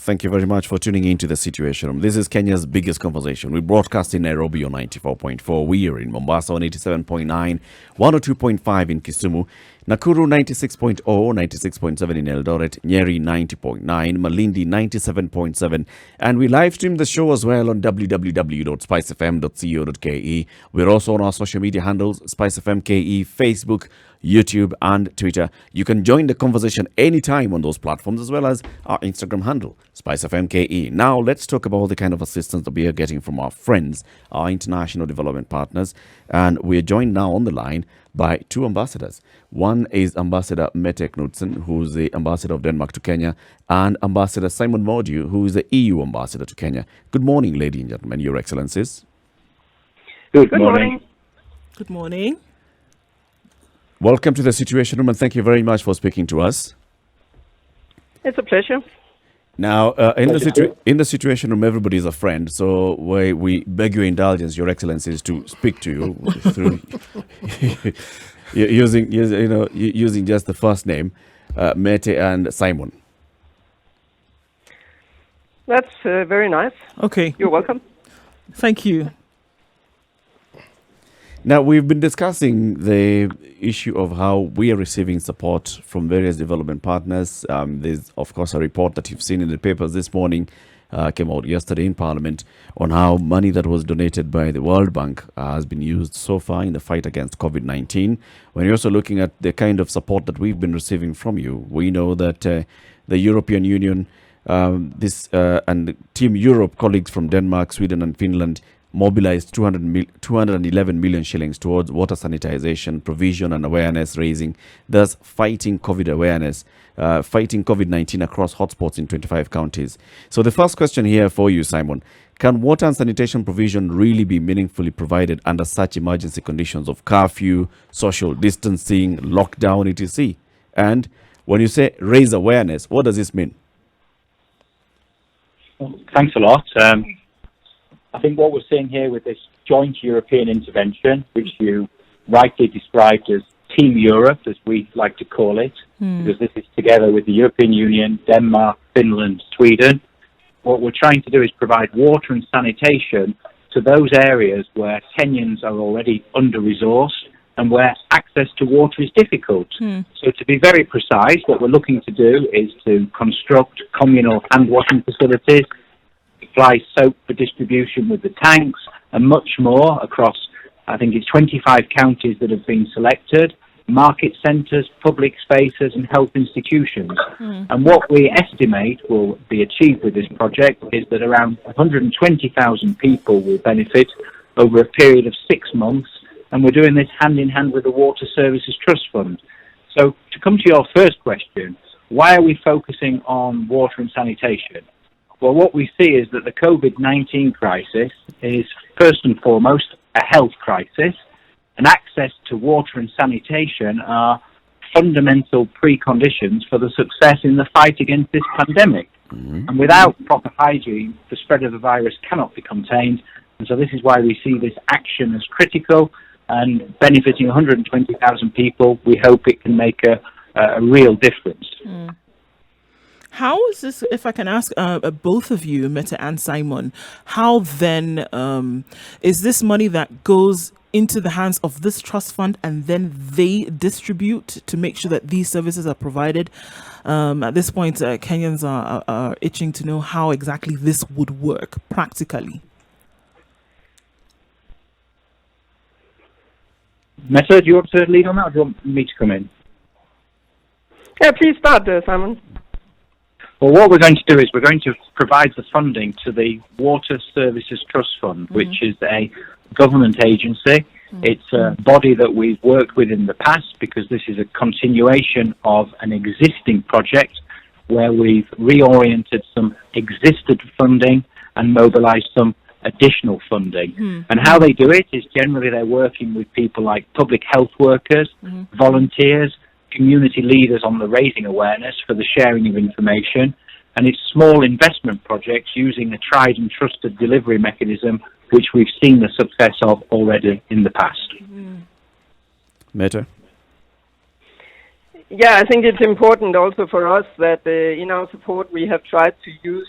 Thank you very much for tuning in to The Situation Room. This is Kenya's biggest conversation. We broadcast in Nairobi on 94.4. We are in Mombasa on 87.9, 102.5 in Kisumu, Nakuru 96.0, 96.7 in Eldoret, Nyeri 90.9, Malindi 97.7, and we live stream the show as well on www.spicefm.co.ke. We're also on our social media handles, SpiceFM.ke, Facebook, YouTube and Twitter. You can join the conversation anytime on those platforms, as well as our Instagram handle, SpiceFM.ke. Now, let's talk about the kind of assistance that we are getting from our friends, our international development partners. And we're joined now on the line by two ambassadors. One is Ambassador Mette Knudsen, who's the ambassador of Denmark to Kenya, and Ambassador Simon Mordue, who is the EU ambassador to Kenya. Good morning, ladies and gentlemen, Your Excellencies. Good morning. Good morning. Welcome to The Situation Room, and thank you very much for speaking to us. It's a pleasure. Now, in the Situation Room, everybody is a friend, so we beg your indulgence, Your Excellencies, to speak to you through using just the first name, Mette and Simon. That's very nice. Okay. You're welcome. Thank you. Now, we've been discussing the issue of how we are receiving support from various development partners. There's, of course, a report that you've seen in the papers this morning, came out yesterday in Parliament, on how money that was donated by the World Bank has been used so far in the fight against COVID-19. When you're also looking at the kind of support that we've been receiving from you, we know that the European Union, and Team Europe colleagues from Denmark, Sweden and Finland mobilized 211 million shillings towards water sanitization, provision and awareness raising, thus fighting fighting COVID-19 across hotspots in 25 counties. So the first question here for you, Simon, can water and sanitation provision really be meaningfully provided under such emergency conditions of curfew, social distancing, lockdown, etc.? And when you say raise awareness, what does this mean? Well, thanks a lot. I think what we're seeing here with this joint European intervention, which you rightly described as Team Europe, as we like to call it, because this is together with the European Union, Denmark, Finland, Sweden. What we're trying to do is provide water and sanitation to those areas where Kenyans are already under-resourced and where access to water is difficult. So to be very precise, what we're looking to do is to construct communal hand-washing facilities, supply soap for distribution with the tanks, and much more across, I think it's 25 counties that have been selected, market centres, public spaces and health institutions. And what we estimate will be achieved with this project is that around 120,000 people will benefit over a period of 6 months, and we're doing this hand in hand with the Water Services Trust Fund. So to come to your first question, why are we focusing on water and sanitation? Well, what we see is that the COVID-19 crisis is first and foremost a health crisis, and access to water and sanitation are fundamental preconditions for the success in the fight against this pandemic. And without proper hygiene, the spread of the virus cannot be contained. And so this is why we see this action as critical, and benefiting 120,000 people, we hope it can make a real difference. How is this, if I can ask both of you, Mette and Simon, how then is this money that goes into the hands of this trust fund and then they distribute to make sure that these services are provided? At this point, Kenyans are itching to know how exactly this would work practically. Mette, do you want to lead on that, or do you want me to come in? Yeah, please start, Simon. Well, what we're going to do is we're going to provide the funding to the Water Services Trust Fund, which is a government agency. It's a body that we've worked with in the past, because this is a continuation of an existing project where we've reoriented some existing funding and mobilized some additional funding. And how they do it is generally they're working with people like public health workers, volunteers, community leaders on the raising awareness for the sharing of information, and it's small investment projects using a tried and trusted delivery mechanism, which we've seen the success of already in the past. Mette? Yeah, I think it's important also for us that in our support we have tried to use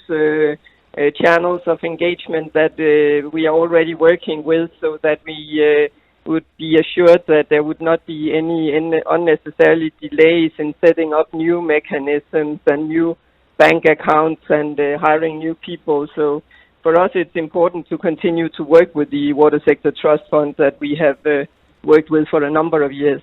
channels of engagement that we are already working with, so that we would be assured that there would not be any unnecessarily delays in setting up new mechanisms and new bank accounts and hiring new people. So for us it's important to continue to work with the Water Sector Trust Fund that we have worked with for a number of years.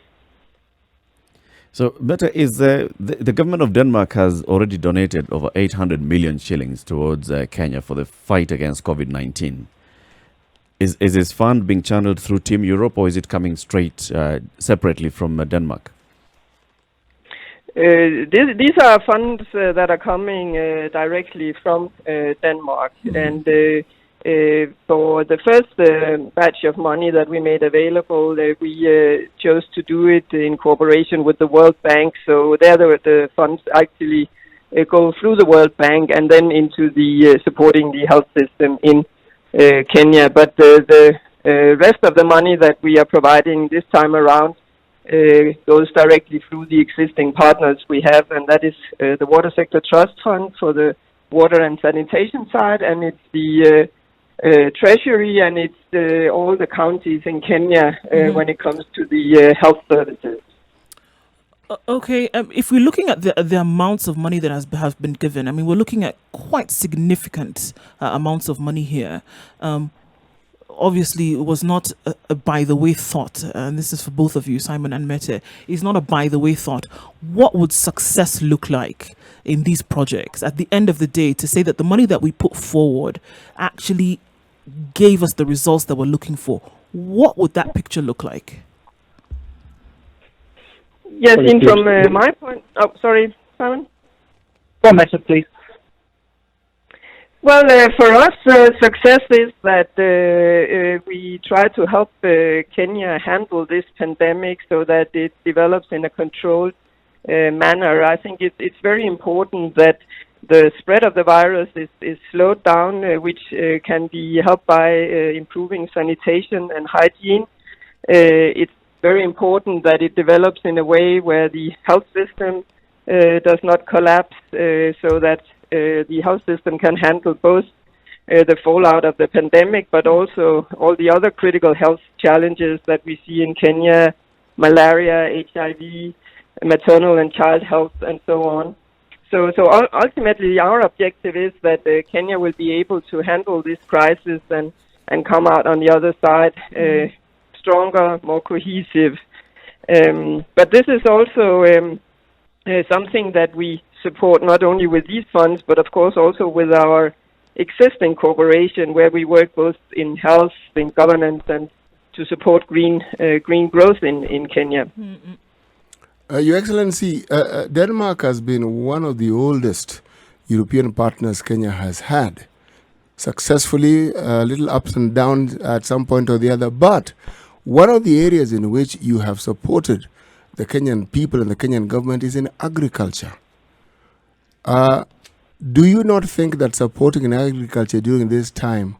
So, Mette, is the government of Denmark has already donated over 800 million shillings towards Kenya for the fight against COVID-19. Is this fund being channeled through Team Europe, or is it coming straight separately from Denmark? These are funds that are coming directly from Denmark, and for the first batch of money that we made available, we chose to do it in cooperation with the World Bank. So there the funds actually go through the World Bank and then into the supporting the health system in Kenya. But the rest of the money that we are providing this time around goes directly through the existing partners we have, and that is the Water Sector Trust Fund for the water and sanitation side, and it's the Treasury, and it's all the counties in Kenya when it comes to the health services. Okay, if we're looking at the amounts of money that have been given, I mean, we're looking at quite significant amounts of money here. Obviously, it was not a by-the-way thought, and this is for both of you, Simon and Mette. It's not a by-the-way thought. What would success look like in these projects at the end of the day, to say that the money that we put forward actually gave us the results that we're looking for? What would that picture look like? Yes, from my point... Oh, sorry, Simon? Go on, Mette, please. Well, for us, success is that we try to help Kenya handle this pandemic so that it develops in a controlled manner. I think it's very important that the spread of the virus is slowed down, which can be helped by improving sanitation and hygiene. It's very important that it develops in a way where the health system does not collapse, so that the health system can handle both the fallout of the pandemic, but also all the other critical health challenges that we see in Kenya: malaria, HIV, maternal and child health, and so on. So ultimately, our objective is that Kenya will be able to handle this crisis and come out on the other side stronger, more cohesive. But this is also something that we support not only with these funds, but of course also with our existing cooperation, where we work both in health, in governance, and to support green growth in Kenya. Mm-hmm. Your Excellency, Denmark has been one of the oldest European partners Kenya has had. Successfully, little ups and downs at some point or the other, but one of the areas in which you have supported the Kenyan people and the Kenyan government is in agriculture. Do you not think that supporting in agriculture during this time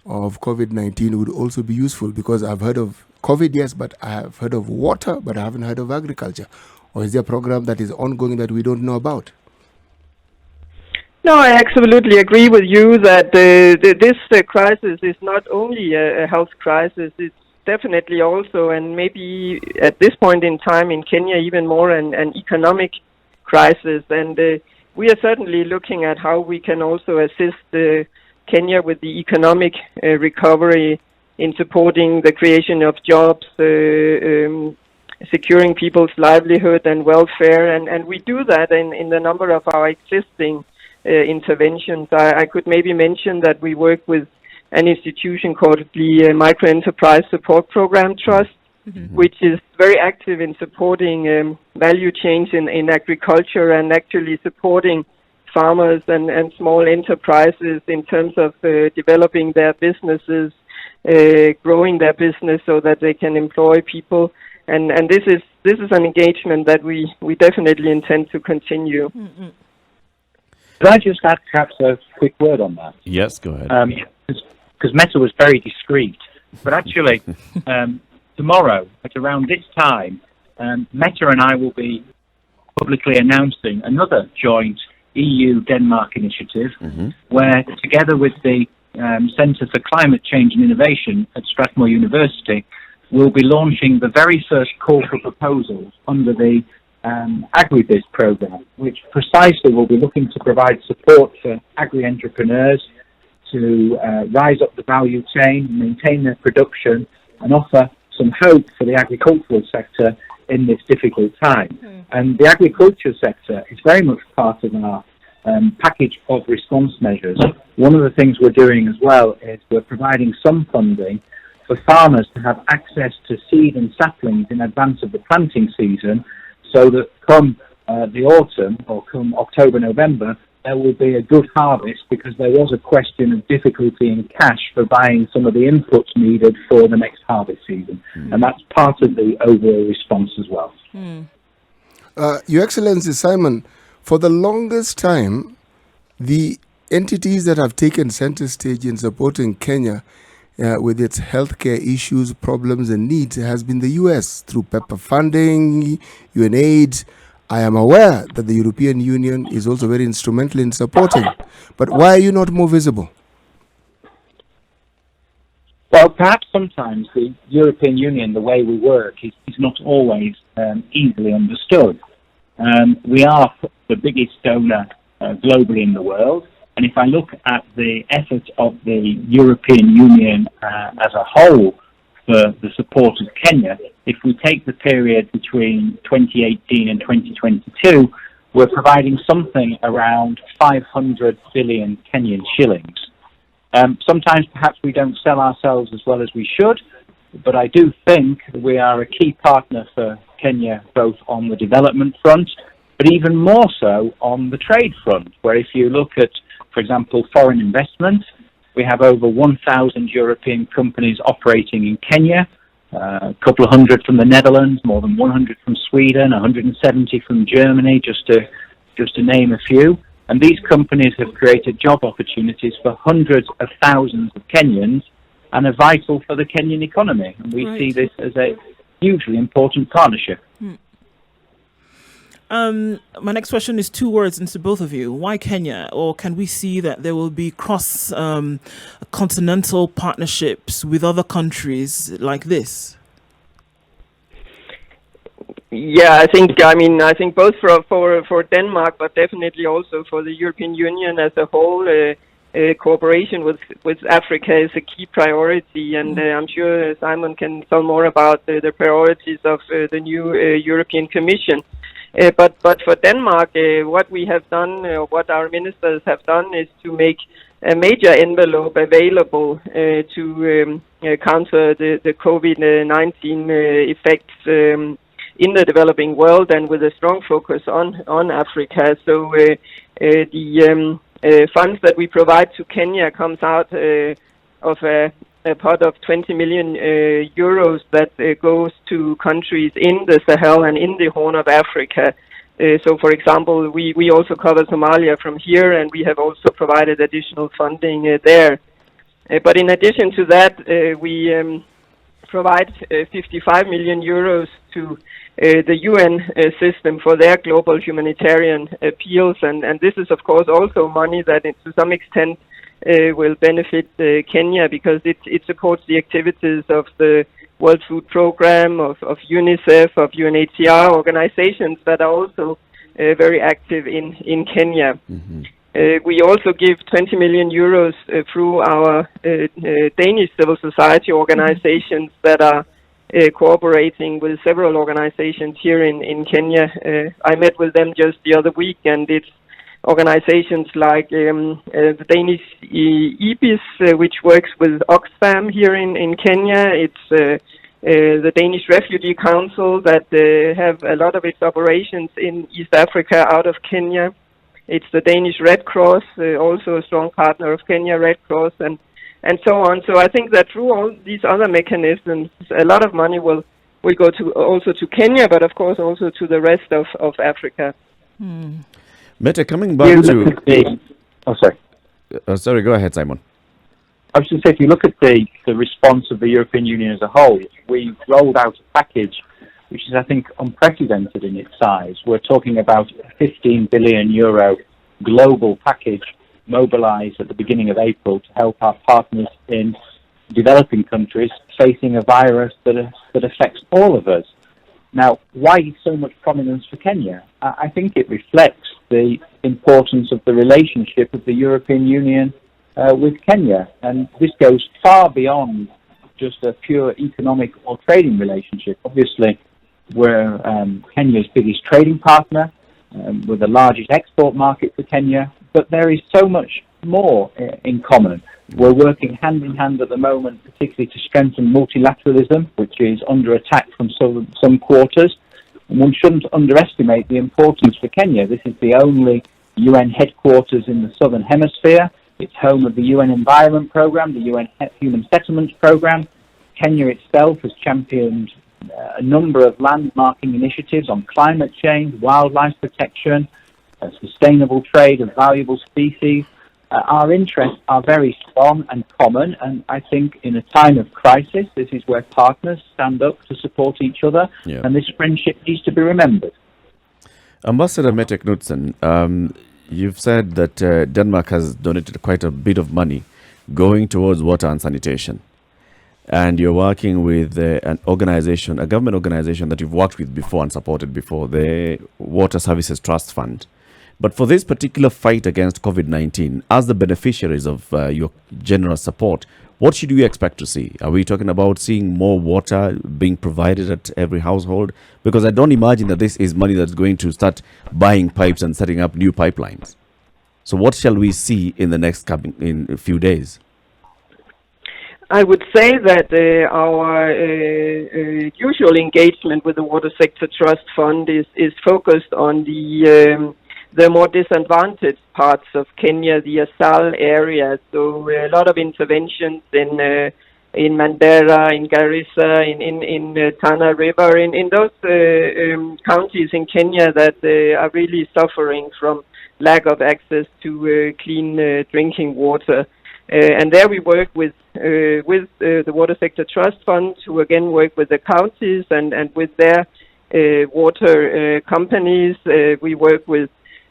of COVID-19 would also be useful? Because I've heard of COVID, yes, but I have heard of water, but I haven't heard of agriculture. Or is there a program that is ongoing that we don't know about? No, I absolutely agree with you that this crisis is not only a health crisis, it's definitely also, and maybe at this point in time in Kenya even more, an economic crisis. And we are certainly looking at how we can also assist Kenya with the economic recovery in supporting the creation of jobs, securing people's livelihood and welfare. And we do that in the number of our existing interventions. I could maybe mention that we work with an institution called the Micro-Enterprise Support Program Trust, which is very active in supporting value chains in agriculture and actually supporting farmers and small enterprises in terms of developing their businesses, growing their business so that they can employ people. And this is an engagement that we definitely intend to continue. Mm-hmm. Could I just add perhaps a quick word on that? Yes, go ahead. Because Mette was very discreet. But actually, tomorrow, at around this time, Mette and I will be publicly announcing another joint EU-Denmark initiative, where together with the Centre for Climate Change and Innovation at Strathmore University, we'll be launching the very first call for proposals under the Agribiz program, which precisely will be looking to provide support for agri-entrepreneurs to rise up the value chain, maintain their production, and offer some hope for the agricultural sector in this difficult time. And the agriculture sector is very much part of our package of response measures. One of the things we're doing as well is we're providing some funding for farmers to have access to seed and saplings in advance of the planting season, so that come the autumn or come October, November, there will be a good harvest, because there was a question of difficulty in cash for buying some of the inputs needed for the next harvest season. And that's part of the overall response as well. Your Excellency Simon, for the longest time, the entities that have taken center stage in supporting Kenya with its healthcare issues, problems and needs has been the US through PEPFAR funding, UNAIDS. I am aware that the European Union is also very instrumental in supporting. But why are you not more visible? Well, perhaps sometimes the European Union, the way we work, is not always easily understood. We are the biggest donor globally in the world. And if I look at the efforts of the European Union as a whole for the support of Kenya, if we take the period between 2018 and 2022, we're providing something around 500 billion Kenyan shillings. Sometimes perhaps we don't sell ourselves as well as we should, but I do think we are a key partner for Kenya, both on the development front, but even more so on the trade front, where if you look at, for example, foreign investment, we have over 1,000 European companies operating in Kenya, a couple of hundred from the Netherlands, more than 100 from Sweden, 170 from Germany, just to name a few. And these companies have created job opportunities for hundreds of thousands of Kenyans and are vital for the Kenyan economy. And we see this as a hugely important partnership. My next question is two words into both of you. Why Kenya? Or can we see that there will be cross-continental partnerships with other countries like this? Yeah, I think both for Denmark, but definitely also for the European Union as a whole, cooperation with Africa is a key priority, and I'm sure Simon can tell more about the priorities of the new European Commission. But for Denmark, what we have done, what our ministers have done, is to make a major envelope available to counter the COVID-19 effects in the developing world, and with a strong focus on Africa. So the funds that we provide to Kenya comes out of a pot of 20 million euros that goes to countries in the Sahel and in the Horn of Africa. So, for example, we also cover Somalia from here, and we have also provided additional funding there. But in addition to that, we provide 55 million euros to the UN system for their global humanitarian appeals, and this is, of course, also money that to some extent will benefit Kenya, because it supports the activities of the World Food Program, of UNICEF, of UNHCR, organizations that are also very active in Kenya. We also give 20 million euros through our Danish civil society organizations that are cooperating with several organizations here in Kenya. I met with them just the other week, and it's organizations like the Danish EBIS, which works with Oxfam here in Kenya. It's the Danish Refugee Council that have a lot of its operations in East Africa out of Kenya. It's the Danish Red Cross, also a strong partner of Kenya, Red Cross, and so on. So I think that through all these other mechanisms, a lot of money will go also to Kenya, but of course also to the rest of Africa. Mette, coming back to... sorry, go ahead, Simon. I was just saying, if you look at the response of the European Union as a whole, we rolled out a package which is, I think, unprecedented in its size. We're talking about a 15 billion euro global package mobilized at the beginning of April to help our partners in developing countries facing a virus that affects all of us. Now, why so much prominence for Kenya? I think it reflects the importance of the relationship of the European Union with Kenya, and this goes far beyond just a pure economic or trading relationship. Obviously, we're Kenya's biggest trading partner. We're the largest export market for Kenya, but there is so much more in common. We're working hand in hand at the moment, particularly to strengthen multilateralism, which is under attack from some quarters. And one shouldn't underestimate the importance for Kenya. This is the only UN headquarters in the Southern Hemisphere. It's home of the UN Environment Program, the UN Human Settlements Program. Kenya itself has championed a number of landmarking initiatives on climate change, wildlife protection, sustainable trade of valuable species. Our interests are very strong and common, and I think in a time of crisis, this is where partners stand up to support each other, and this friendship needs to be remembered. Ambassador Mette Knudsen, you've said that Denmark has donated quite a bit of money going towards water and sanitation. And you're working with an organization, a government organization that you've worked with before and supported before, the Water Services Trust Fund. But for this particular fight against COVID-19, as the beneficiaries of your generous support, what should we expect to see? Are we talking about seeing more water being provided at every household? Because I don't imagine that this is money that's going to start buying pipes and setting up new pipelines. So what shall we see in the next in a few days? I would say that our usual engagement with the Water Sector Trust Fund is focused on the more disadvantaged parts of Kenya, the Asal area. So a lot of interventions in Mandera, in Garissa, in Tana River, in those counties in Kenya that are really suffering from lack of access to clean drinking water. And there we work with the Water Sector Trust Fund, who again work with the counties and with their water companies. We work with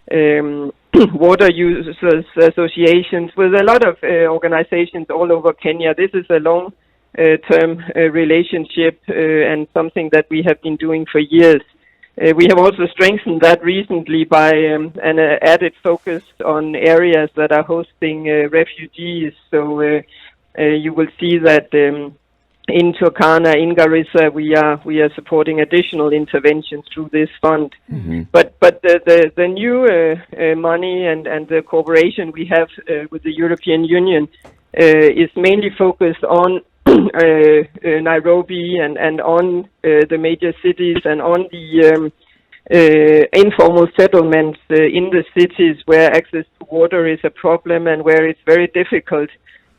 water users associations, with a lot of organizations all over Kenya. This is a long-term relationship and something that we have been doing for years. We have also strengthened that recently by an added focus on areas that are hosting refugees. So you will see that in Turkana, in Garissa, we are supporting additional interventions through this fund. Mm-hmm. But the new money and the cooperation we have with the European Union is mainly focused on Nairobi and on the major cities and on the informal settlements in the cities where access to water is a problem and where it's very difficult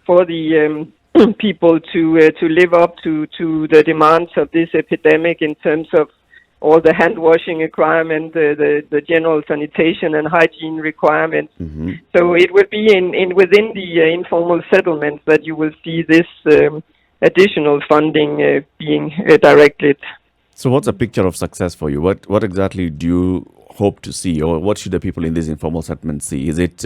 for the people to live up to the demands of this epidemic in terms of all the hand washing requirements, the general sanitation and hygiene requirements. Mm-hmm. So it would be within the informal settlements that you will see this additional funding being directed. So what's a picture of success for you? What exactly do you hope to see, or what should the people in these informal settlements see? Is it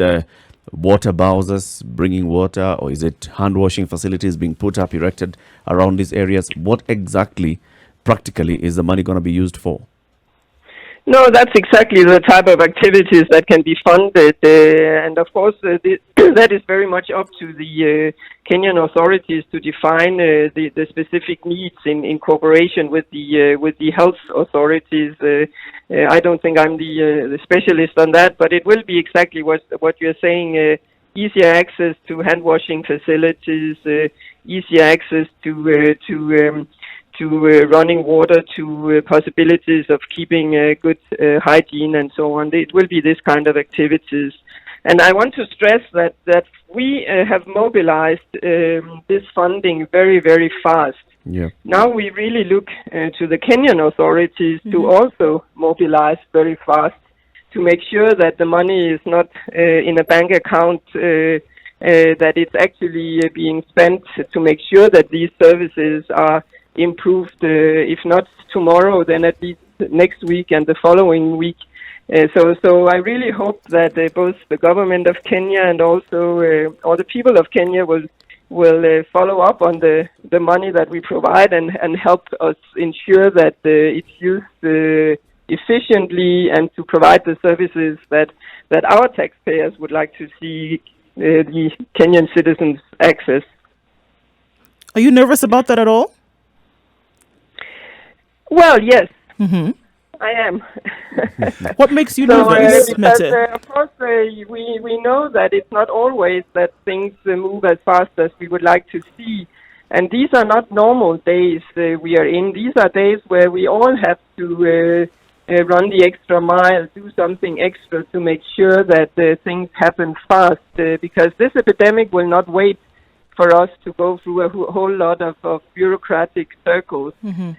water bowsers bringing water, or is it hand washing facilities being put up, erected around these areas? What exactly, practically, is the money going to be used for? No, that's exactly the type of activities that can be funded, and of course that is very much up to the Kenyan authorities to define the specific needs in cooperation with the health authorities. I don't think I'm the specialist on that, but it will be exactly what you're saying: easier access to hand washing facilities, easier access to running water, to possibilities of keeping good hygiene and so on. It will be this kind of activities. And I want to stress that we have mobilized this funding very, very fast. Yeah. Now we really look to the Kenyan authorities to also mobilize very fast to make sure that the money is not in a bank account, that it's actually being spent to make sure that these services are improved, if not tomorrow, then at least next week and the following week. So I really hope that both the government of Kenya and also all the people of Kenya will follow up on the money that we provide and help us ensure that it's used efficiently and to provide the services that our taxpayers would like to see the Kenyan citizens access. Are you nervous about that at all? Well, yes. Mm-hmm. I am. What makes you nervous, Mette? Of course, we know that it's not always that things move as fast as we would like to see. And these are not normal days we are in. These are days where we all have to run the extra mile, do something extra to make sure that things happen fast, because this epidemic will not wait for us to go through a whole lot of bureaucratic circles. Mm-hmm.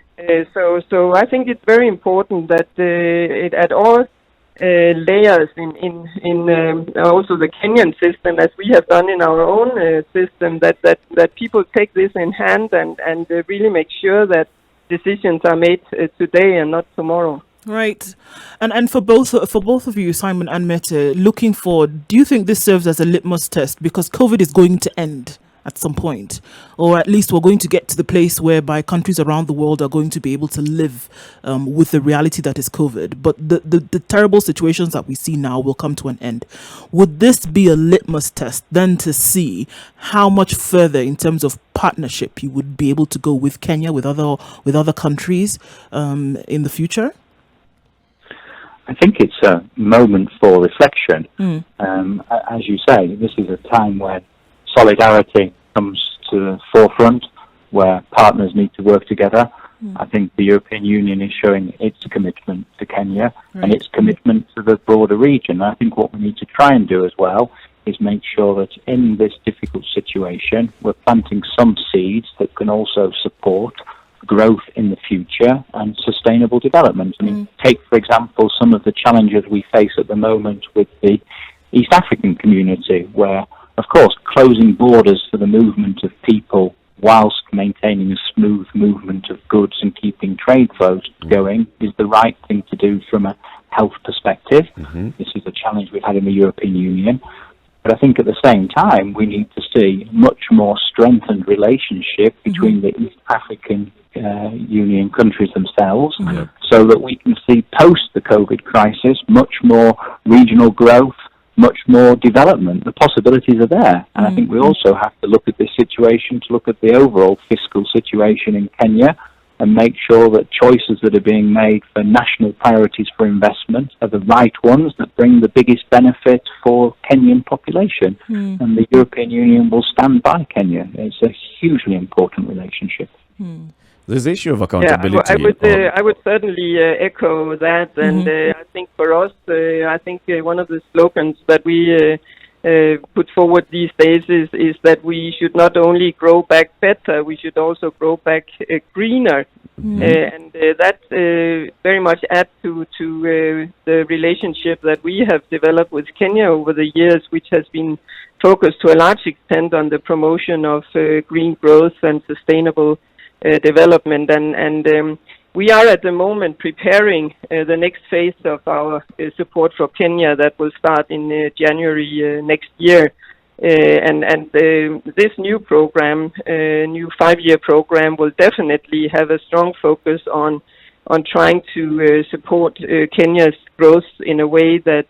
So I think it's very important that it at all layers in also the Kenyan system, as we have done in our own system, that people take this in hand and really make sure that decisions are made today and not tomorrow. Right, and for both of you, Simon and Mette, looking forward, do you think this serves as a litmus test, because COVID is going to end at some point, or at least we're going to get to the place whereby countries around the world are going to be able to live with the reality that is COVID, but the terrible situations that we see now will come to an end? Would this be a litmus test then to see how much further in terms of partnership you would be able to go with Kenya, with other countries in the future? I think it's a moment for reflection. As you say, this is a time where solidarity comes to the forefront, where partners need to work together. I think the European Union is showing its commitment to Kenya and its commitment to the broader region. I think what we need to try and do as well is make sure that in this difficult situation, we're planting some seeds that can also support growth in the future and sustainable development. I mean, take, for example, some of the challenges we face at the moment with the East African community, where, of course, closing borders for the movement of people whilst maintaining a smooth movement of goods and keeping trade flows going is the right thing to do from a health perspective. This is a challenge we've had in the European Union. But I think at the same time, we need to see much more strengthened relationship between the East African Union countries themselves, so that we can see post the COVID crisis much more regional growth, much more development. The possibilities are there. And I think we also have to look at this situation, to look at the overall fiscal situation in Kenya and make sure that choices that are being made for national priorities for investment are the right ones that bring the biggest benefit for Kenyan population. And the European Union will stand by Kenya. It's a hugely important relationship. There's the issue of accountability. I would certainly echo that, and I think for us, I think one of the slogans that we put forward these days is that we should not only grow back better, we should also grow back greener, and that very much adds to the relationship that we have developed with Kenya over the years, which has been focused to a large extent on the promotion of green growth and sustainable development, and we are at the moment preparing the next phase of our support for Kenya that will start in January next year, and this new program, new 5-year program, will definitely have a strong focus on trying to support Kenya's growth in a way that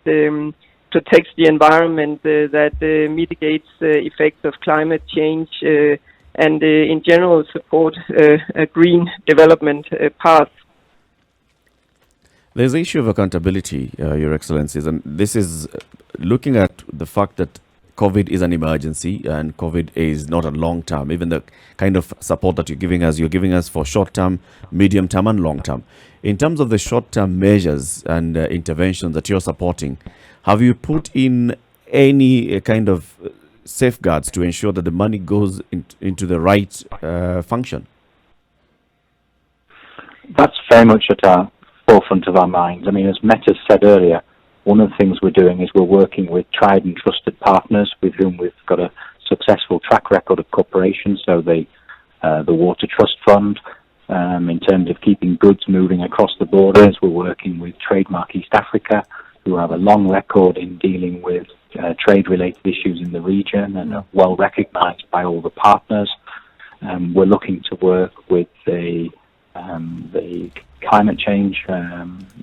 protects the environment, that mitigates effects of climate change, and in general support a green development path. There's the issue of accountability, Your Excellencies, and this is looking at the fact that COVID is an emergency and COVID is not a long term. Even the kind of support that you're giving us for short term, medium term and long term. In terms of the short term measures and interventions that you're supporting, have you put in any kind of safeguards to ensure that the money goes into the right function? That's very much at our forefront of our minds. I mean, as Mette said earlier, one of the things we're doing is we're working with tried and trusted partners with whom we've got a successful track record of cooperation. So the Water Trust Fund, in terms of keeping goods moving across the borders. We're working with Trademark East Africa, who have a long record in dealing with trade-related issues in the region and are well recognised by all the partners. We're looking to work with the Climate Change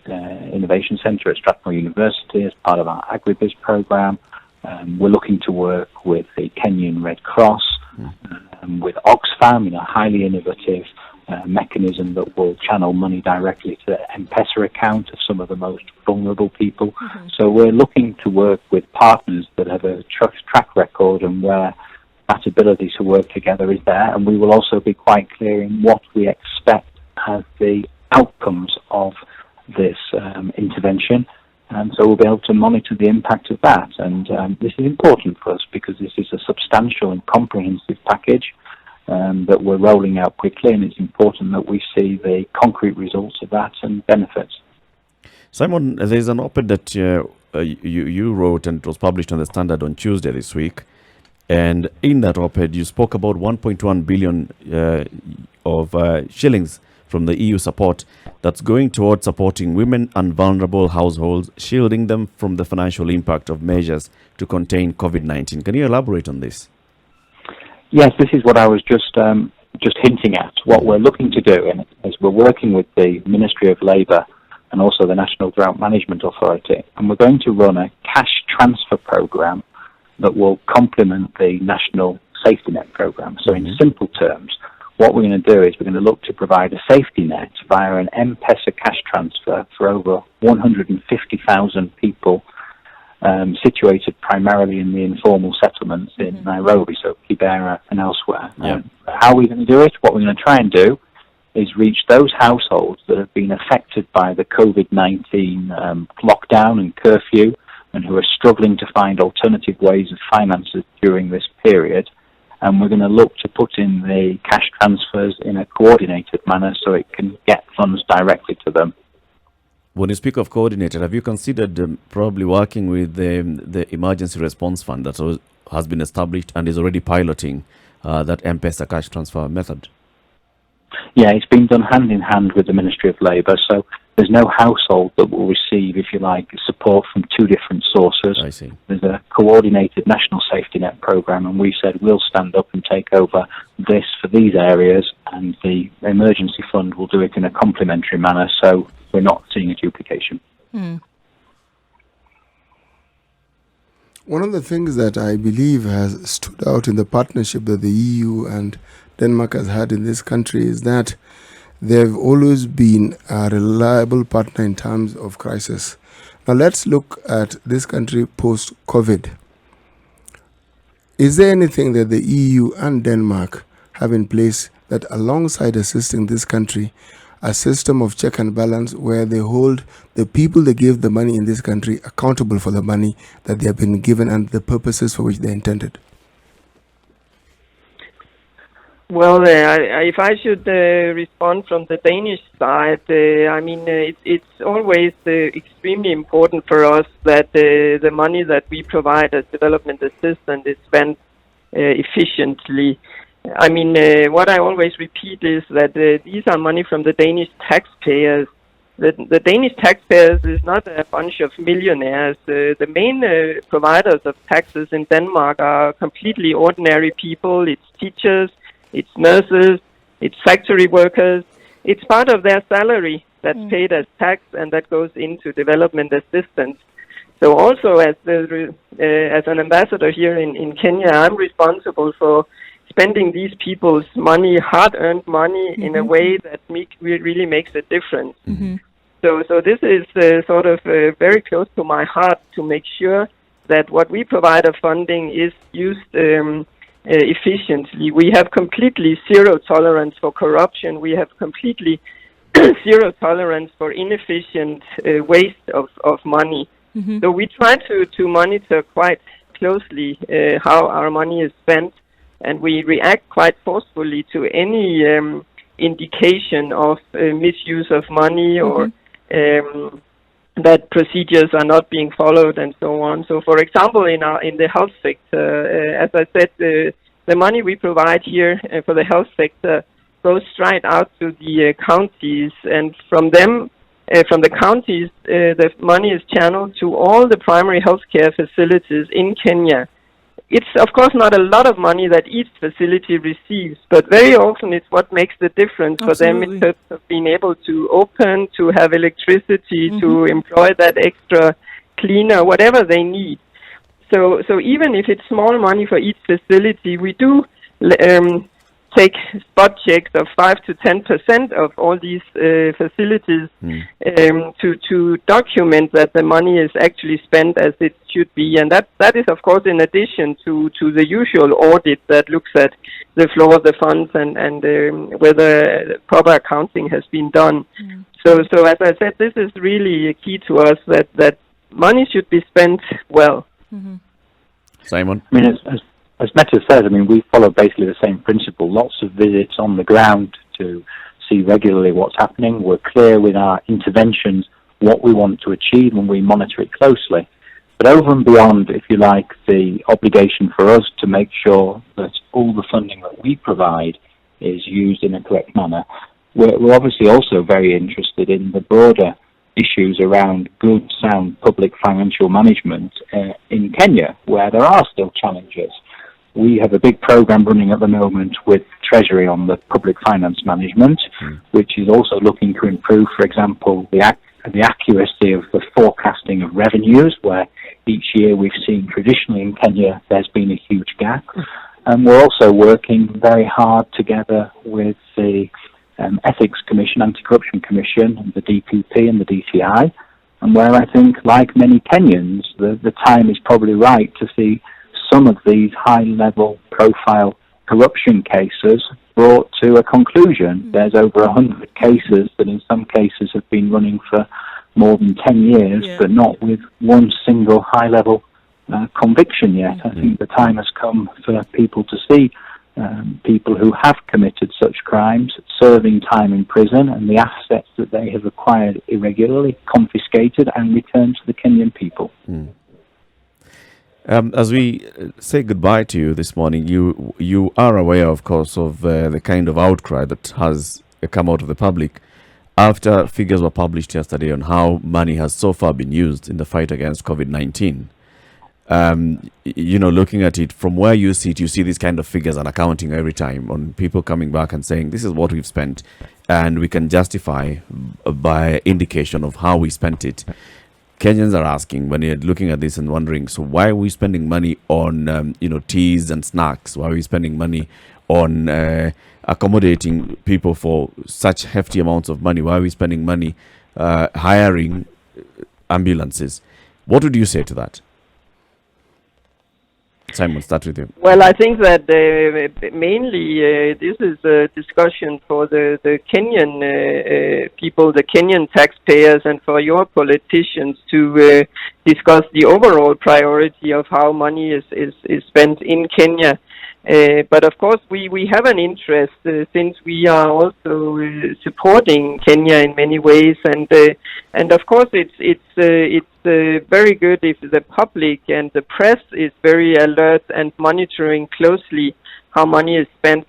Innovation Centre at Strathmore University as part of our Agribiz program. We're looking to work with the Kenyan Red Cross, with Oxfam, a highly innovative mechanism that will channel money directly to the M-Pesa account of some of the most vulnerable people. So we're looking to work with partners that have a track record and where that ability to work together is there, and we will also be quite clear in what we expect as the outcomes of this intervention. And so we'll be able to monitor the impact of that. And this is important for us because this is a substantial and comprehensive package that we're rolling out quickly, and it's important that we see the concrete results of that and benefits. Simon, there's an op-ed that you wrote, and it was published on the Standard on Tuesday this week. And in that op-ed, you spoke about 1.1 billion of shillings from the EU support that's going towards supporting women and vulnerable households, shielding them from the financial impact of measures to contain COVID-19. Can you elaborate on this? Yes, this is what I was just hinting at. What we're looking to do, and as we're working with the Ministry of Labour and also the National Drought Management Authority, and we're going to run a cash transfer programme that will complement the National Safety Net programme. So in simple terms, what we're going to do is we're going to look to provide a safety net via an M-Pesa cash transfer for over 150,000 people situated primarily in the informal settlements in Nairobi, so Kibera and elsewhere. How are we going to do it? What we're going to try and do is reach those households that have been affected by the COVID-19 lockdown and curfew and who are struggling to find alternative ways of finances during this period. And we're going to look to put in the cash transfers in a coordinated manner so it can get funds directly to them. When you speak of coordinated, have you considered probably working with the Emergency Response Fund that has been established and is already piloting that M-Pesa cash transfer method? Yeah, it's been done hand in hand with the Ministry of Labour, so there's no household that will receive, if you like, support from two different sources. I see. There's a coordinated National Safety Net programme, and we said we'll stand up and take over this for these areas, and the Emergency Fund will do it in a complementary manner, so we're not seeing a duplication. One of the things that I believe has stood out in the partnership that the EU and Denmark has had in this country is that they've always been a reliable partner in times of crisis. Now let's look at this country post-COVID. Is there anything that the EU and Denmark have in place that alongside assisting this country, a system of check and balance where they hold the people that give the money in this country accountable for the money that they have been given and the purposes for which they intended? Well, if I should respond from the Danish side, it's always extremely important for us that the money that we provide as development assistance is spent efficiently. What I always repeat is that these are money from the Danish taxpayers. The Danish taxpayers is not a bunch of millionaires. The main providers of taxes in Denmark are completely ordinary people. It's teachers, it's nurses, it's factory workers. It's part of their salary that's paid as tax and that goes into development assistance. So also as an ambassador here in Kenya, I'm responsible for spending these people's money, hard-earned money, in a way that really makes a difference. So this is very close to my heart to make sure that what we provide of funding is used efficiently. We have completely zero tolerance for corruption. We have completely zero tolerance for inefficient waste of money. So we try to monitor quite closely how our money is spent, and we react quite forcefully to any indication of misuse of money or that procedures are not being followed and so on. So, for example, in the health sector, as I said, the money we provide here for the health sector goes straight out to the counties, and from them, from the counties, the money is channeled to all the primary healthcare facilities in Kenya. It's, of course, not a lot of money that each facility receives, but very often it's what makes the difference for them in terms of being able to open, to have electricity, to employ that extra cleaner, whatever they need. So even if it's small money for each facility, we do take spot checks of 5 to 10% of all these facilities to document that the money is actually spent as it should be, and that is of course in addition to the usual audit that looks at the flow of the funds and whether proper accounting has been done. So as I said, this is really key to us, that money should be spent well. Simon? I mean, as Mette says, I mean, we follow basically the same principle. Lots of visits on the ground to see regularly what's happening. We're clear with our interventions what we want to achieve, and we monitor it closely. But over and beyond, if you like, the obligation for us to make sure that all the funding that we provide is used in a correct manner, we're obviously also very interested in the broader issues around good, sound public financial management in Kenya, where there are still challenges. We have a big program running at the moment with Treasury on the public finance management, which is also looking to improve, for example, the accuracy of the forecasting of revenues, where each year we've seen traditionally in Kenya there's been a huge gap. And we're also working very hard together with the Ethics Commission, Anti-Corruption Commission, and the DPP and the DCI, and where I think, like many Kenyans, the time is probably right to see some of these high-level profile corruption cases brought to a conclusion. There's over 100 cases that in some cases have been running for more than 10 years, but not with one single high-level conviction yet. I think the time has come for people to see people who have committed such crimes serving time in prison, and the assets that they have acquired irregularly confiscated and returned to the Kenyan people. As we say goodbye to you this morning, you are aware, of course, of the kind of outcry that has come out of the public after figures were published yesterday on how money has so far been used in the fight against COVID-19. Looking at it from where you sit, you see these kind of figures and accounting every time on people coming back and saying, this is what we've spent, and we can justify by indication of how we spent it. Kenyans are asking, when you're looking at this and wondering, so why are we spending money on, teas and snacks? Why are we spending money on accommodating people for such hefty amounts of money? Why are we spending money hiring ambulances? What would you say to that? Simon, start with you. Well, I think that mainly this is a discussion for the Kenyan people, the Kenyan taxpayers, and for your politicians to discuss the overall priority of how money is spent in Kenya. But of course, we have an interest since we are also supporting Kenya in many ways, and of course it's very good if the public and the press is very alert and monitoring closely how money is spent.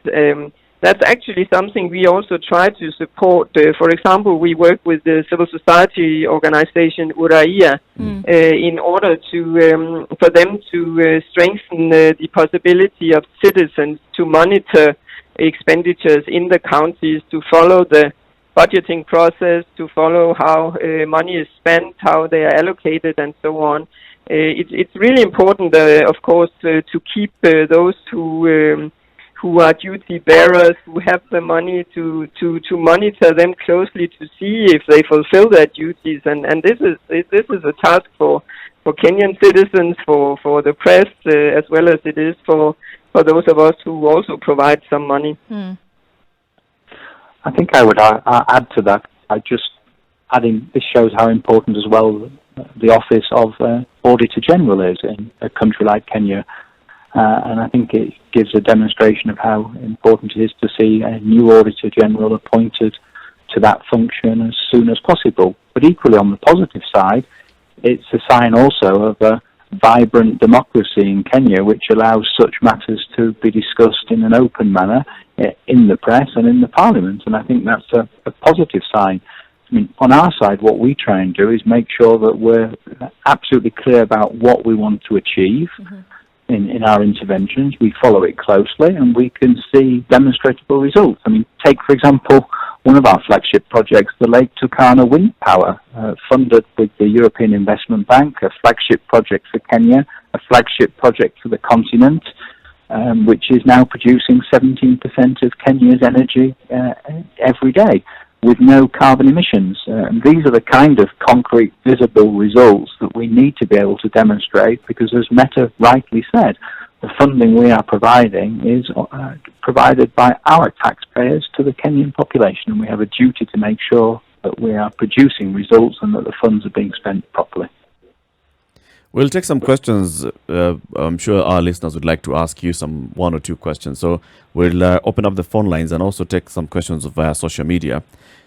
That's actually something we also try to support. For example, we work with the civil society organization Uraia in order to for them to strengthen the possibility of citizens to monitor expenditures in the counties, to follow the budgeting process, to follow how money is spent, how they are allocated, and so on. It's really important, of course, to keep those who are duty bearers, who have the money to monitor them closely to see if they fulfill their duties, and this is a task for Kenyan citizens, for the press, as well as it is for those of us who also provide some money. I think I would add to that. I just adding this shows how important as well the office of Auditor General is in a country like Kenya. And I think it gives a demonstration of how important it is to see a new Auditor General appointed to that function as soon as possible. But equally on the positive side, it's a sign also of a vibrant democracy in Kenya, which allows such matters to be discussed in an open manner in the press and in the parliament, and I think that's a positive sign. I mean, on our side, what we try and do is make sure that we're absolutely clear about what we want to achieve in our interventions. We follow it closely, and we can see demonstrable results. I mean, take, for example, one of our flagship projects, the Lake Turkana wind power, funded with the European Investment Bank, a flagship project for Kenya, a flagship project for the continent, which is now producing 17% of Kenya's energy every day with no carbon emissions. These are the kind of concrete, visible results that we need to be able to demonstrate, because as Mette rightly said, the funding we are providing is provided by our taxpayers to the Kenyan population, and we have a duty to make sure that we are producing results and that the funds are being spent properly. We'll take some questions. I'm sure our listeners would like to ask you one or two questions. So we'll open up the phone lines and also take some questions via social media.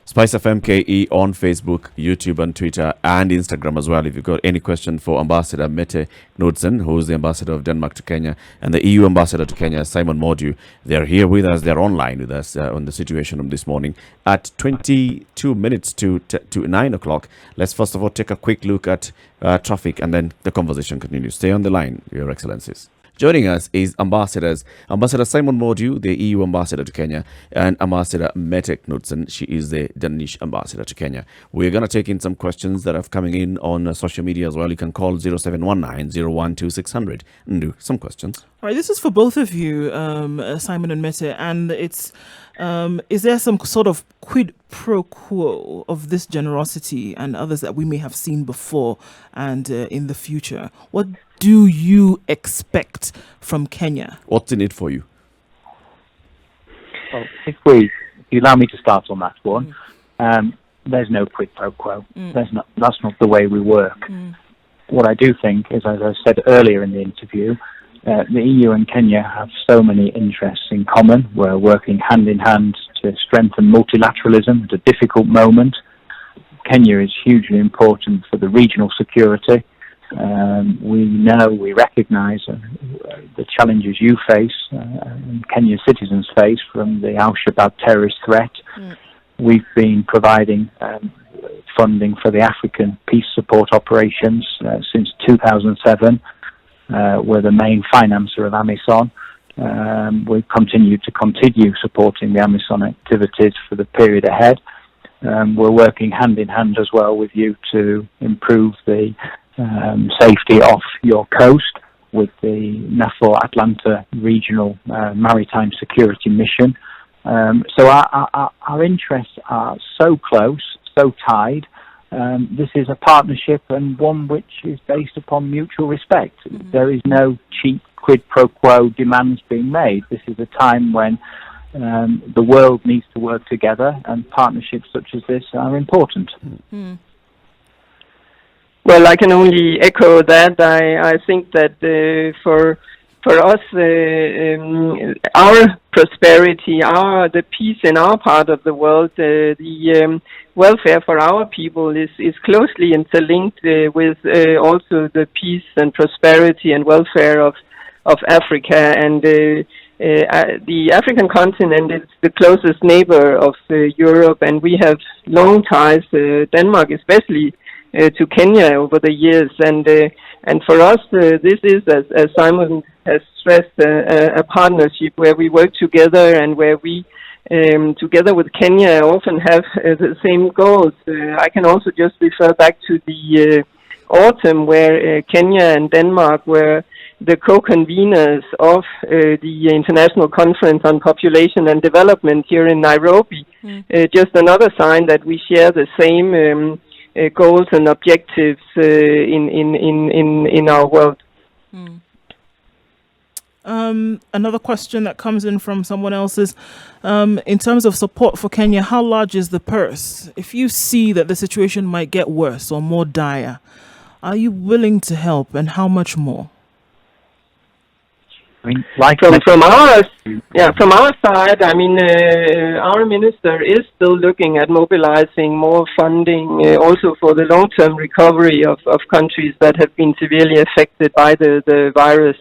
Spice FM KE on Facebook, YouTube, and Twitter, and Instagram as well. If you've got any question for Ambassador Mette Knudsen, who is the ambassador of Denmark to Kenya, and the EU ambassador to Kenya, Simon Mordue, they're here with us. They're online with us on the situation of this morning at 22 minutes to 9 o'clock. Let's first of all take a quick look at traffic, and then the conversation continues. Stay on the line, Your Excellencies. Joining us is Ambassador Simon Mordue, the EU ambassador to Kenya, and Ambassador Mette Knudsen. She is the Danish ambassador to Kenya. We're going to take in some questions that are coming in on social media as well. You can call 0719-012-600 and do some questions. All right, this is for both of you, Simon and Mette, and it's is there some sort of quid pro quo of this generosity and others that we may have seen before and in the future? What do you expect from Kenya? What's in it for you? Well, if you allow me to start on that one, there's no quid pro quo. That's not the way we work. What I do think is, as I said earlier in the interview, the EU and Kenya have so many interests in common. We're working hand in hand to strengthen multilateralism at a difficult moment. Kenya is hugely important for the regional security. We recognise the challenges you face and Kenya's citizens face from the Al-Shabaab terrorist threat. We've been providing funding for the African peace support operations since 2007. We're the main financer of AMISON. We've continued supporting the AMISON activities for the period ahead. We're working hand in hand as well with you to improve the safety off your coast with the NAFO Atlanta Regional Maritime Security Mission. So our interests are so close, so tied. This is a partnership, and one which is based upon mutual respect. There is no cheap quid pro quo demands being made. This is a time when the world needs to work together, and partnerships such as this are important. Well, I can only echo that. I think that for us, our prosperity, the peace in our part of the world, the welfare for our people is closely interlinked with also the peace and prosperity and welfare of Africa. And the African continent is the closest neighbor of Europe, and we have long ties, Denmark especially, to Kenya over the years. And for us, this is, as Simon has stressed, a partnership where we work together and where we, together with Kenya, often have the same goals. I can also just refer back to the autumn where Kenya and Denmark were the co-conveners of the International Conference on Population and Development here in Nairobi. Just another sign that we share the same goals and objectives in our world. Another question that comes in from someone else is, in terms of support for Kenya, how large is the purse? If you see that the situation might get worse or more dire, are you willing to help, and how much more? I mean, from our side, I mean, our minister is still looking at mobilizing more funding also for the long-term recovery of countries that have been severely affected by the virus.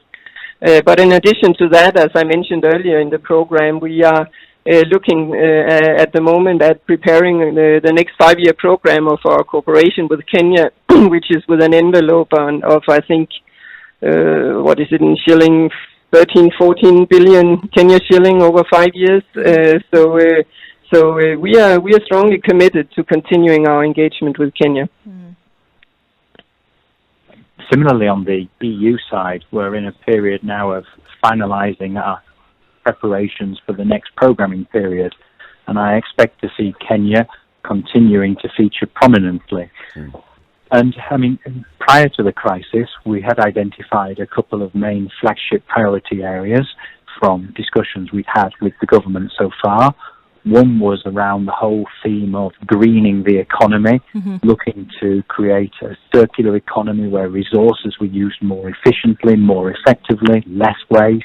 But in addition to that, as I mentioned earlier in the program, we are looking at the moment at preparing the next 5-year program of our cooperation with Kenya, which is with an envelope of, I think, what is it in shilling, 13-14 billion Kenya shilling over 5 years. So we are strongly committed to continuing our engagement with Kenya. Similarly, on the EU side, we're in a period now of finalising our preparations for the next programming period, and I expect to see Kenya continuing to feature prominently. And I mean, prior to the crisis, we had identified a couple of main flagship priority areas from discussions we've had with the government so far. One was around the whole theme of greening the economy, looking to create a circular economy where resources were used more efficiently, more effectively, less waste,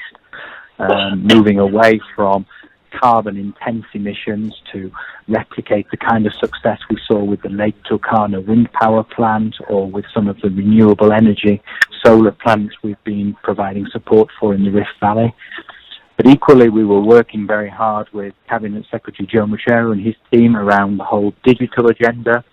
moving away from carbon-intense emissions to replicate the kind of success we saw with the Lake Turkana wind power plant or with some of the renewable energy solar plants we've been providing support for in the Rift Valley. But equally, we were working very hard with Cabinet Secretary Joe Mucheru and his team around the whole digital agenda,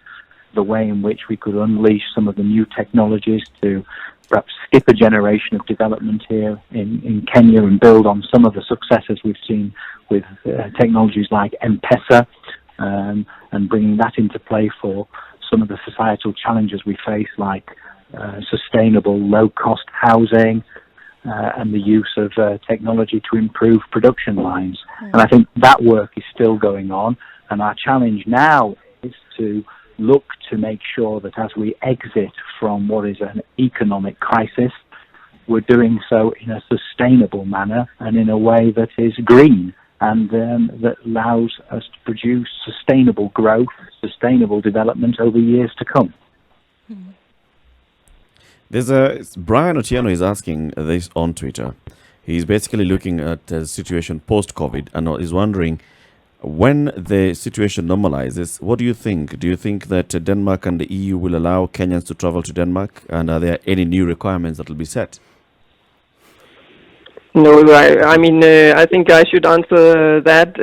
the way in which we could unleash some of the new technologies to perhaps skip a generation of development here in Kenya and build on some of the successes we've seen with technologies like M-Pesa, and bringing that into play for some of the societal challenges we face, like sustainable low-cost housing, and the use of technology to improve production lines. And I think that work is still going on, and our challenge now is to look to make sure that as we exit from what is an economic crisis, we're doing so in a sustainable manner and in a way that is green and that allows us to produce sustainable growth, sustainable development over years to come. Brian Otieno is asking this on Twitter. He's basically looking at the situation post-COVID and is wondering, when the situation normalizes, what do you think? Do you think that Denmark and the EU will allow Kenyans to travel to Denmark? And are there any new requirements that will be set? No, I mean, I think I should answer that.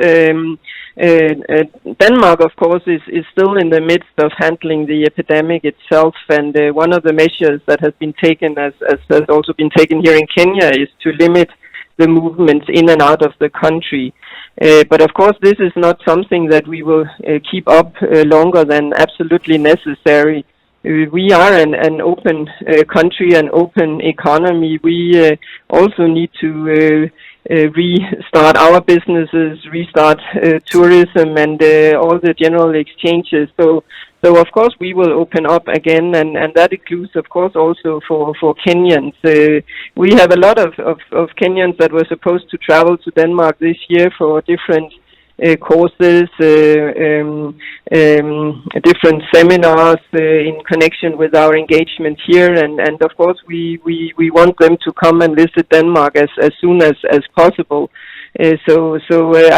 Denmark, of course, is still in the midst of handling the epidemic itself, and one of the measures that has been taken, as has also been taken here in Kenya, is to limit the movements in and out of the country. But of course, this is not something that we will keep up longer than absolutely necessary. We are an open country, an open economy. We also need to restart our businesses, restart tourism and all the general exchanges. So of course we will open up again, and that includes of course also for Kenyans. We have a lot of Kenyans that were supposed to travel to Denmark this year for different courses, different seminars in connection with our engagement here, and of course we want them to come and visit Denmark as soon as possible. So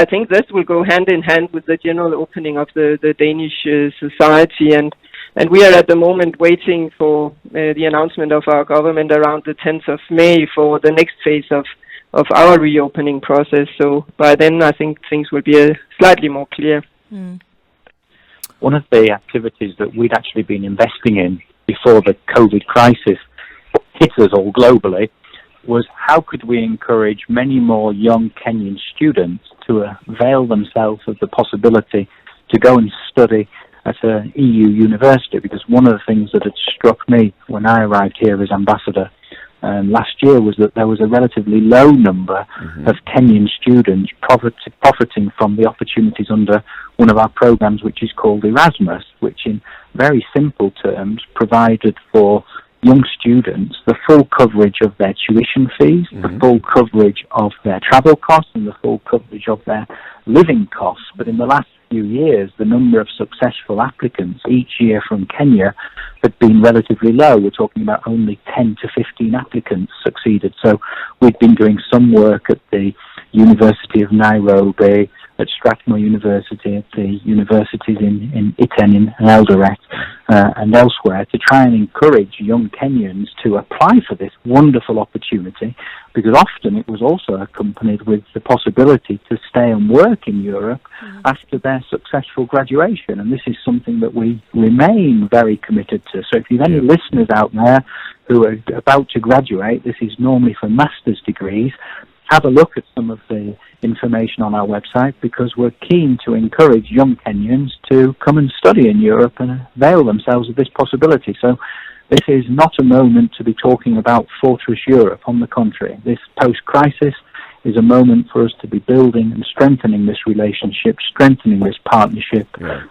I think this will go hand in hand with the general opening of the Danish society, and we are at the moment waiting for the announcement of our government around the 10th of May for the next phase of our reopening process. So by then I think things will be slightly more clear. One of the activities that we'd actually been investing in before the COVID crisis hit us all globally was how could we encourage many more young Kenyan students to avail themselves of the possibility to go and study at an EU university, because one of the things that had struck me when I arrived here as ambassador last year was that there was a relatively low number of Kenyan students profiting from the opportunities under one of our programs, which is called Erasmus, which in very simple terms provided for young students the full coverage of their tuition fees, the full coverage of their travel costs, and the full coverage of their living costs. But in the last few years, the number of successful applicants each year from Kenya had been relatively low. We're talking about only 10 to 15 applicants succeeded. So we've been doing some work at the University of Nairobi, at Strathmore University, at the universities in Iten and Eldoret, and elsewhere to try and encourage young Kenyans to apply for this wonderful opportunity, because often it was also accompanied with the possibility to stay and work in Europe after their successful graduation. And this is something that we remain very committed to. So if you've any listeners out there who are about to graduate, this is normally for master's degrees, have a look at some of the information on our website, because we're keen to encourage young Kenyans to come and study in Europe and avail themselves of this possibility. So this is not a moment to be talking about Fortress Europe. On the contrary, this post-crisis is a moment for us to be building and strengthening this relationship, strengthening this partnership,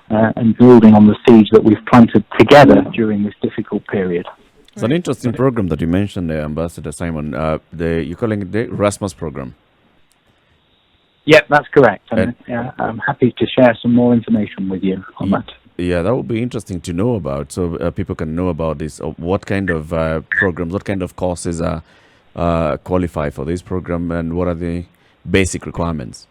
and building on the seeds that we've planted together during this difficult period. It's an interesting program that you mentioned there, Ambassador Simon. You're calling it the Erasmus Program. Yep, that's correct. And I'm happy to share some more information with you on that. Yeah, that would be interesting to know about, so people can know about this. What kind of programs, what kind of courses qualify for this program, and what are the basic requirements?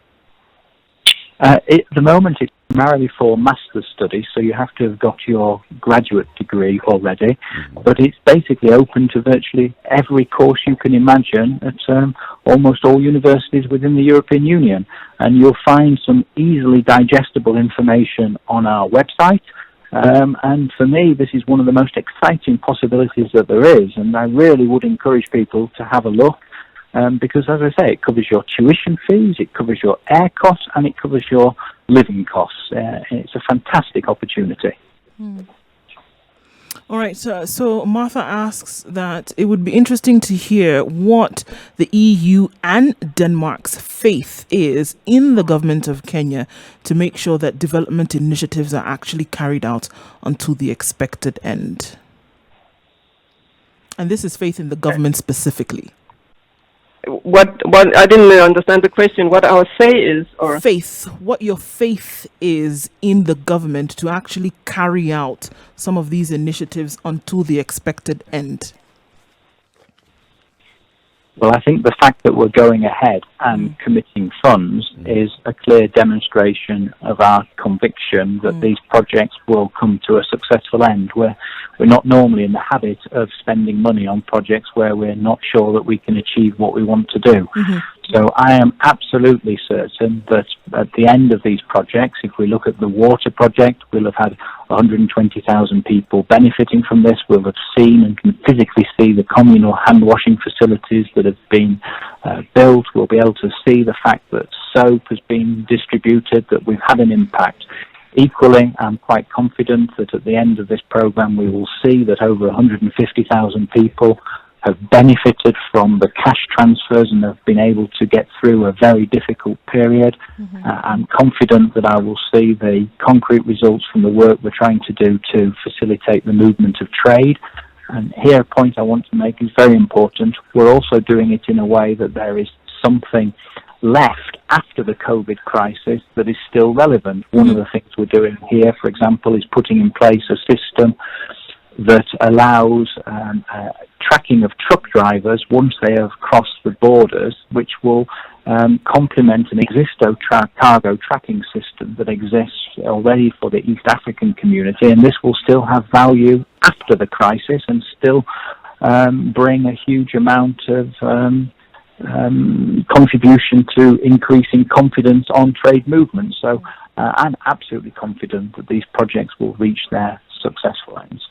At the moment, it's primarily for master's studies, so you have to have got your graduate degree already. But it's basically open to virtually every course you can imagine at almost all universities within the European Union. And you'll find some easily digestible information on our website. And for me, this is one of the most exciting possibilities that there is. And I really would encourage people to have a look. Because, as I say, it covers your tuition fees, it covers your air costs, and it covers your living costs. It's a fantastic opportunity. All right, so Martha asks that it would be interesting to hear what the EU and Denmark's faith is in the government of Kenya to make sure that development initiatives are actually carried out until the expected end. And this is faith in the government specifically. What I didn't understand the question. What our say is, or faith, what your faith is in the government to actually carry out some of these initiatives until the expected end. Well, I think the fact that we're going ahead and committing funds is a clear demonstration of our conviction that these projects will come to a successful end. We're not normally in the habit of spending money on projects where we're not sure that we can achieve what we want to do. So I am absolutely certain that at the end of these projects, if we look at the water project, we'll have had 120,000 people benefiting from this. We'll have seen and can physically see the communal hand-washing facilities that have been built. We'll be able to see the fact that soap has been distributed, that we've had an impact. Equally, I'm quite confident that at the end of this program, we will see that over 150,000 people have benefited from the cash transfers and have been able to get through a very difficult period. I'm confident that I will see the concrete results from the work we're trying to do to facilitate the movement of trade. And here a point I want to make is very important. We're also doing it in a way that there is something left after the COVID crisis that is still relevant. One of the things we're doing here, for example, is putting in place a system that allows tracking of truck drivers once they have crossed the borders, which will complement an existing cargo tracking system that exists already for the East African community, and this will still have value after the crisis and still bring a huge amount of contribution to increasing confidence on trade movement. So I'm absolutely confident that these projects will reach their successful ends.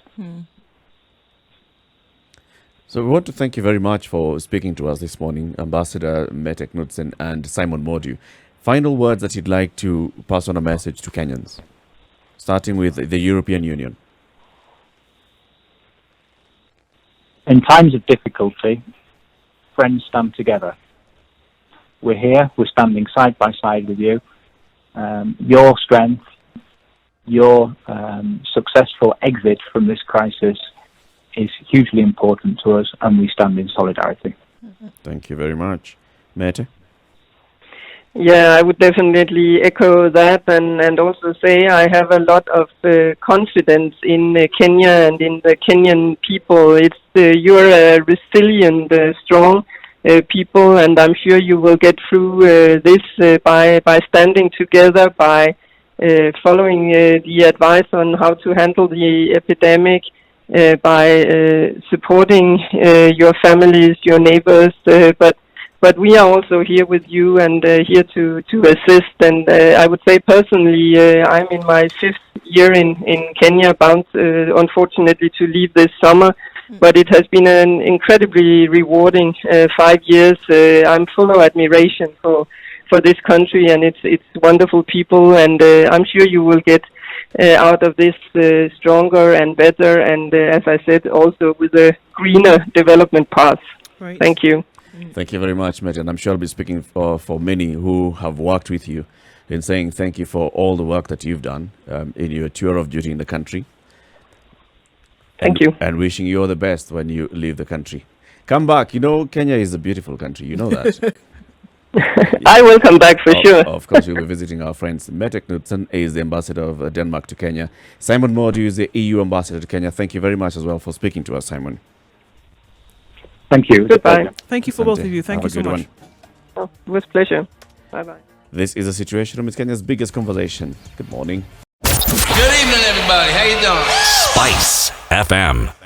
So we want to thank you very much for speaking to us this morning, Ambassador Mette Knudsen and Simon Mordue. Final words that you'd like to pass on a message to Kenyans, starting with the European Union. In times of difficulty, friends stand together. We're here, we're standing side by side with you. Your strength, your successful exit from this crisis is hugely important to us, and we stand in solidarity. Thank you very much. Mette? Yeah, I would definitely echo that and also say I have a lot of confidence in Kenya and in the Kenyan people. You're a resilient, strong people, and I'm sure you will get through this by standing together, by following the advice on how to handle the epidemic by supporting your families, your neighbors, but we are also here with you and here to assist. And I would say personally, I'm in my 5th year in Kenya, bound unfortunately to leave this summer. But it has been an incredibly rewarding 5 years. I'm full of admiration for this country and its wonderful people, and I'm sure you will get out of this stronger and better, and as I said, also with a greener development path. Right. Thank you. Thank you very much, Mette. And I'm sure I'll be speaking for many who have worked with you in saying thank you for all the work that you've done in your tour of duty in the country. Thank you. And wishing you all the best when you leave the country. Come back. You know, Kenya is a beautiful country. You know that. I will come back for sure. Of course, we'll be visiting our friends. Mette Knudsen is the ambassador of Denmark to Kenya. Simon Mordue is the EU ambassador to Kenya. Thank you very much as well for speaking to us, Simon. Thank you. Goodbye. Thank you for both of you. Thank you Have a so good much. one. Oh, it was a pleasure. Bye-bye. This is The Situation Room. It's Kenya's biggest conversation. Good morning. Good evening, everybody. How you doing? Spice FM.